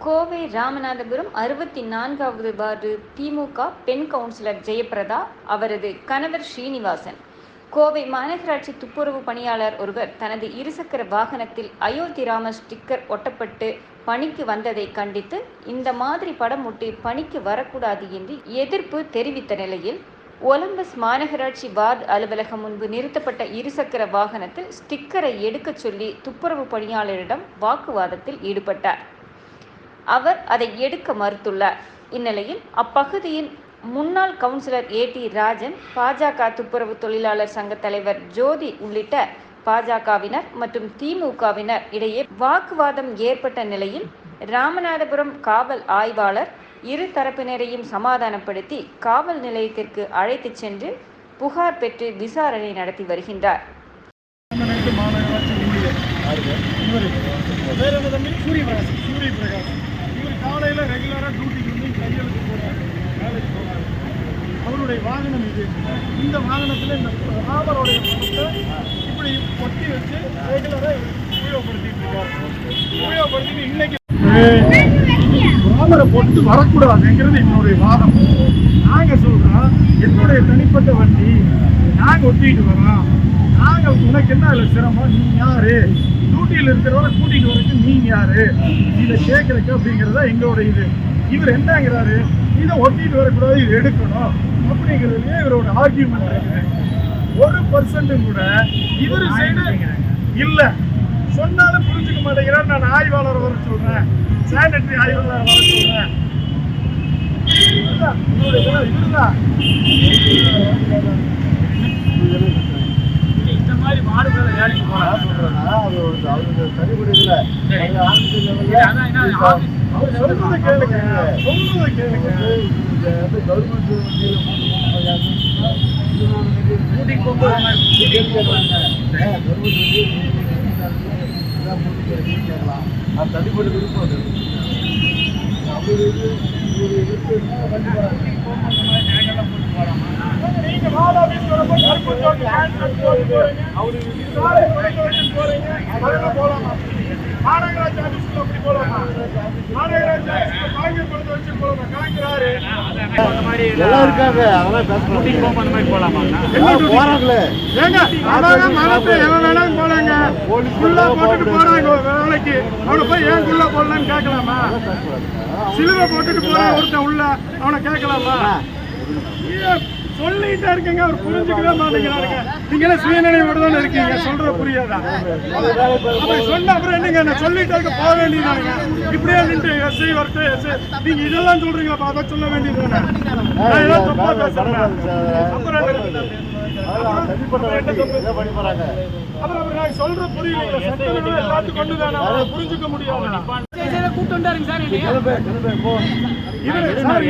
Kovai Ramanathapuram 64வது ward திமுக பெண் councillor Jayaprada, அவரது கணவர் ஸ்ரீனிவாசன். கோவை மாநகராட்சி துப்புரவு பணியாளர் ஒருவர் தனது இருசக்கர வாகனத்தில் அயோத்தி ராமர் ஸ்டிக்கர் ஒட்டப்பட்டு பணிக்கு வந்ததை கண்டித்து இந்த மாதிரி படம் ஒட்டி பணிக்கு வரக்கூடாது என்று எதிர்ப்பு தெரிவித்த நிலையில், ஒலம்பஸ் மாநகராட்சி வார்டு அலுவலகம் முன்பு நிறுத்தப்பட்ட இருசக்கர வாகனத்தில் ஸ்டிக்கரை எடுக்கச் சொல்லி துப்புரவு பணியாளரிடம் வாக்குவாதத்தில் ஈடுபட்டார். அவர் அதை எடுக்க மறுத்துள்ளார். இந்நிலையில் அப்பகுதியின் முன்னாள் கவுன்சிலர் ஏடி ராஜன், பாஜக துப்புரவு தொழிலாளர் சங்க தலைவர் ஜோதி உள்ளிட்ட பாஜகவினர் மற்றும் திமுகவினர் இடையே வாக்குவாதம் ஏற்பட்ட நிலையில், ராமநாதபுரம் காவல் ஆய்வாளர் இரு தரப்பினரையும் சமாதானப்படுத்தி காவல் நிலையத்திற்கு அழைத்துச் சென்று புகார் பெற்று விசாரணை நடத்தி வருகின்றார். காலையில் ரெகுலராக டியூட்டிக்கு வந்து கையெழுத்து போகிறார், வேலைக்கு போகிறார். அவருடைய வாகனம் இது. இந்த வாகனத்தில் இந்த ராமருடைய படத்தை இப்படி ஒட்டி வச்சு ரெகுலராக உபயோகப்படுத்திட்டு இருக்கார். உபயோகப்படுத்திட்டு இன்னைக்கு ராமரை போட்டு வரக்கூடாதுங்கிறது என்னுடைய வாதம். நாங்கள் சொல்கிறோம், என்னுடைய தனிப்பட்ட வண்டி நாங்கள் ஒட்டிட்டு வரோம். நாங்கள் உனக்கு என்ன அதில் சிரமம்? நீ யாரு? டியூட்டியில் இருக்கிறவரை கூட்டிகிட்டு வரக்கு நீங்க யாரு? இதை கேட்குறக்கு அப்படிங்கிறதா எங்களோட இது. இவர் என்னங்கிறாரு, இதை ஒட்டிட்டு வரக்கூடாது, இது எடுக்கணும் அப்படிங்கிறதுலேயே இவரோட ஆர்கியூமெண்ட் இருக்குது. 1% கூட இவர் சைடு இல்லை. சொன்னாலும் புரிஞ்சுக்க மாட்டேங்கிறார். நான் ஆய்வாளர் வர சொல்றேன், சானிட்டரி ஆய்வாளர் வர சொல்றேன். இவருதான் இந்த மாதிரி மாடுகளை வேலைக்கு போனா சொல்றதை கேளுங்க, சொல்றதை கேளுங்க. தனிப்பட்ட விருப்பம் நீங்க மாதாபிஸ் வரப்போ போலாமா? மாநகராட்சி ஆபீஸ்ல அப்படி போலாமா? மாநகராட்சி ஆபீஸ்ல காங்கிரஸ் படத்தை வச்சு போலாமா? காங்கிராரு எல்லாம் இருக்காங்க, அதெல்லாம் பேசணும். அந்த மாதிரி போலாமா? போறாங்களே ஏங்க, அதான் மரத்தை எவன் வேணாலும் போலாங்க. குள்ளா போட்டுட்டு போறாங்க வேலைக்கு. அவனை போய் ஏன் குள்ளா போடலான்னு கேட்கலாமா? சிலுவை போட்டுட்டு போறான் ஒருத்தன் உள்ள, அவனை கேட்கலாமா? சொல்லிட்டே இருக்கீங்க, அவர் புரிஞ்சுக்கவே மாட்டேங்கிறாருங்க. நீங்க என்ன சுயநினைவோட தானே இருக்கீங்க? சொல்ற புரியாதா? அப்படி சொன்ன அப்புறம் என்னங்க, நான் சொல்லிட்டே இருக்க போக வேண்டியதானுங்க. இப்படியே நின்று எஸ்ஐ வரட்டு எஸ்ஐ நீங்க இதெல்லாம் சொல்றீங்களா? அதை சொல்ல வேண்டியதுதானே. நான் ஏதாவது தப்பா பேசுறேன் அப்புறம் நான் சொல்ற புரியுது. எல்லாத்துக்கும் கொண்டுதானே புரிஞ்சுக்க முடியாது.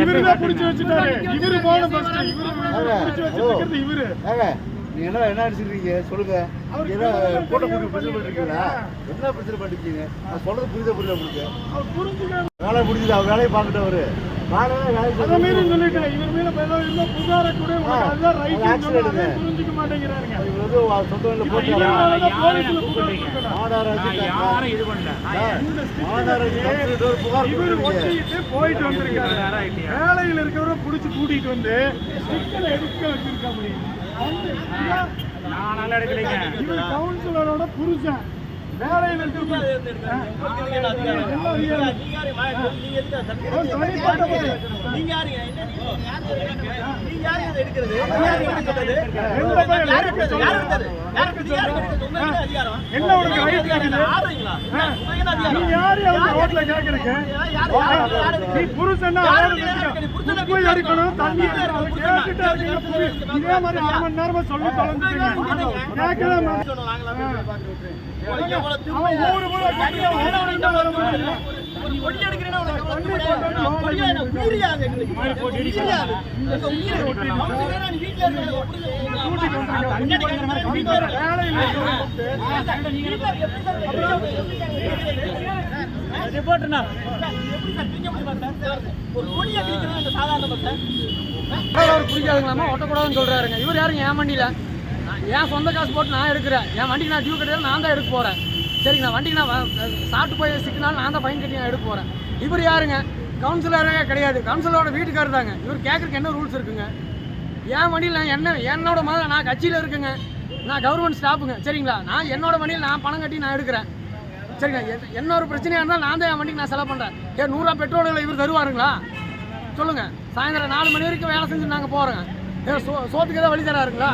இவருதான் புடிச்சு வச்சுட்டாரு. இவரு போன பஸ்ட் இவரு நீங்க என்ன அடிச்சிருக்கீங்க சொல்லுங்க. கூட்ட கூட்டி பிரச்சனை பண்ணிருக்கீங்களா? என்ன பிரச்சனை பண்ணிருக்கீங்க? நான் சொல்றது புரியுதா உங்களுக்கு? வேலை முடிஞ்சது, அவர் வேலையை பார்த்துட்டு அவரு புரிஞ்சுக்க மாட்டேங்கிறாருங்க. போயிட்டு வந்துருக்காரு. வேலையில் இருக்கிறவரை புடிச்சு கூட்டிட்டு வந்து எடுக்க வச்சிருக்க முடியும். இவர் கவுன்சிலரோட புருஷன் வேலையில் என்ன உனக்கு ரைட் இருக்குது? நீ யாரு ரோட்ல கேட்கறீங்க? நீ புருஷன்னா போய் அடிக்கணும், தண்ணி கேட்டுட்டே இருக்கீங்க. இதே மாதிரி 1/2 மணி நேரமா சொல்லி தொலைஞ்சிட்டீங்க. கேட்கவே புரிஞ்சாதுங்களாமா? ஒட்டக்கூடாதுன்னு சொல்றாருங்க. இவர் யாருங்க? என் வண்டியில என் சொந்த காசு போட்டு நான் எடுக்கிறேன். என் வண்டிக்கு நான் டியூ கட்டுறது நான் தான் எடுக்க போறேன். சரிங்கண்ணா. வண்டிக்கு நான் சாப்பிட்டு போய் சிக்கினாலும் நான் தான் ஃபைன் கட்டி நான் எடுக்க போகிறேன். இவர் யாருங்க? கவுன்சிலரே கிடையாது, கவுன்சிலரோட வீட்டுக்காரர் தாங்க. இவர் கேட்குறதுக்கு என்ன ரூல்ஸ் இருக்குங்க? என் வண்டியில் நான் என்னோட நான் கட்சியில் இருக்குங்க, நான் கவர்மெண்ட் ஸ்டாஃபுங்க. சரிங்களா, நான் என்னோட வண்டியில் நான் பணம் கட்டி நான் எடுக்கிறேன். சரிங்க, என்ன ஒரு பிரச்சனையாக இருந்தால் நான் தான் என் வண்டிக்கு நான் செலவு பண்ணுறேன். 100 ரூபா பெட்ரோலில் இவர் தருவாருங்களா? சொல்லுங்கள். சாயந்தரம் 4 மணி வரைக்கும் வேலை செஞ்சு நாங்கள் போகிறோங்க. சோத்துக்கு ஏதாவது வழி தராருங்களா?